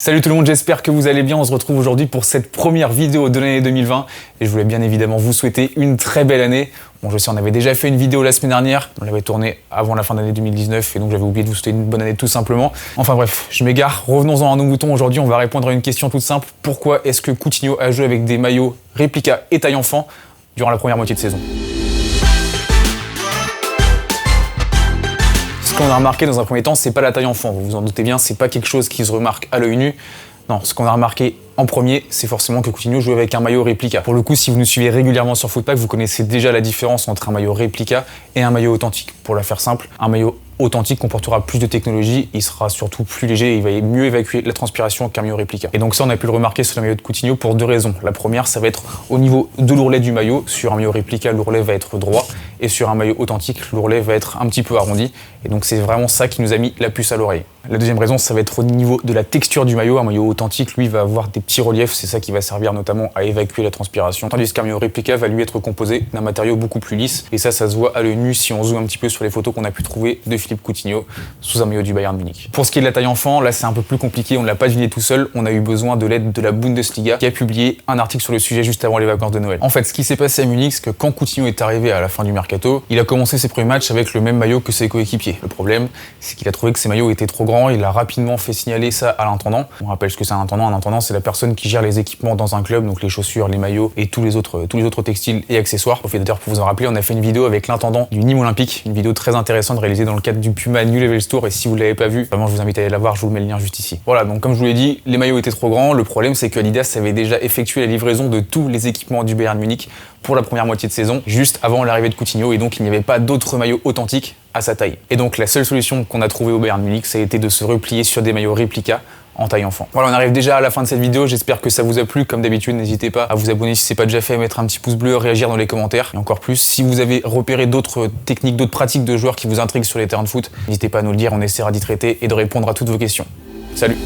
Salut tout le monde, j'espère que vous allez bien. On se retrouve aujourd'hui pour cette première vidéo de l'année 2020 et je voulais bien évidemment vous souhaiter une très belle année. Bon, je sais, on avait déjà fait une vidéo la semaine dernière, on l'avait tournée avant la fin d'année 2019 et donc j'avais oublié de vous souhaiter une bonne année tout simplement. Enfin bref, je m'égare, revenons-en à nos moutons. Aujourd'hui, on va répondre à une question toute simple. Pourquoi est-ce que Coutinho a joué avec des maillots réplica et taille enfant durant la première moitié de saison? Ce qu'on a remarqué dans un premier temps, c'est pas la taille enfant, vous vous en doutez bien, c'est pas quelque chose qui se remarque à l'œil nu. Non, ce qu'on a remarqué en premier, c'est forcément que Coutinho jouait avec un maillot réplica. Pour le coup, si vous nous suivez régulièrement sur Footpack, vous connaissez déjà la différence entre un maillot réplica et un maillot authentique. Pour la faire simple, un maillot authentique comportera plus de technologie, il sera surtout plus léger et il va mieux évacuer la transpiration qu'un maillot réplica. Et donc ça, on a pu le remarquer sur le maillot de Coutinho pour deux raisons. La première, ça va être au niveau de l'ourlet du maillot. Sur un maillot réplica, l'ourlet va être droit et sur un maillot authentique, l'ourlet va être un petit peu arrondi. Et donc c'est vraiment ça qui nous a mis la puce à l'oreille. La deuxième raison, ça va être au niveau de la texture du maillot. Un maillot authentique, lui, va avoir des petits reliefs, c'est ça qui va servir notamment à évacuer la transpiration. Tandis qu'un maillot réplica va lui être composé d'un matériau beaucoup plus lisse. Et ça se voit à l'œil nu si on zoome un petit peu sur les photos qu'on a pu trouver de Philippe Coutinho sous un maillot du Bayern Munich. Pour ce qui est de la taille enfant, là c'est un peu plus compliqué, on ne l'a pas deviné tout seul, on a eu besoin de l'aide de la Bundesliga qui a publié un article sur le sujet juste avant les vacances de Noël. En fait, ce qui s'est passé à Munich, c'est que quand Coutinho est arrivé à la fin du mercato, il a commencé ses premiers matchs avec le même maillot que ses coéquipiers. Le problème, c'est qu'il a trouvé que ses maillots étaient trop grands, il a rapidement fait signaler ça à l'intendant. On rappelle ce que c'est un intendant. Un intendant, c'est la personne qui gère les équipements dans un club, donc les chaussures, les maillots et tous les autres textiles et accessoires. D'ailleurs, pour vous en rappeler, on a fait une vidéo avec l'intendant du Nîmes Olympique, une vidéo très intéressante réalisée dans le cadre du Puma New Level Store, et si vous l'avez pas vu, vraiment je vous invite à aller la voir, je vous mets le lien juste ici. Voilà, donc comme je vous l'ai dit, les maillots étaient trop grands. Le problème, c'est que Adidas avait déjà effectué la livraison de tous les équipements du Bayern Munich pour la première moitié de saison, juste avant l'arrivée de Coutinho, et donc il n'y avait pas d'autres maillots authentiques à sa taille. Et donc la seule solution qu'on a trouvée au Bayern Munich, ça a été de se replier sur des maillots réplica en taille enfant. Voilà, on arrive déjà à la fin de cette vidéo, j'espère que ça vous a plu. Comme d'habitude, n'hésitez pas à vous abonner si c'est pas déjà fait, à mettre un petit pouce bleu, réagir dans les commentaires. Et encore plus, si vous avez repéré d'autres techniques, d'autres pratiques de joueurs qui vous intriguent sur les terrains de foot, n'hésitez pas à nous le dire, on essaiera d'y traiter et de répondre à toutes vos questions. Salut!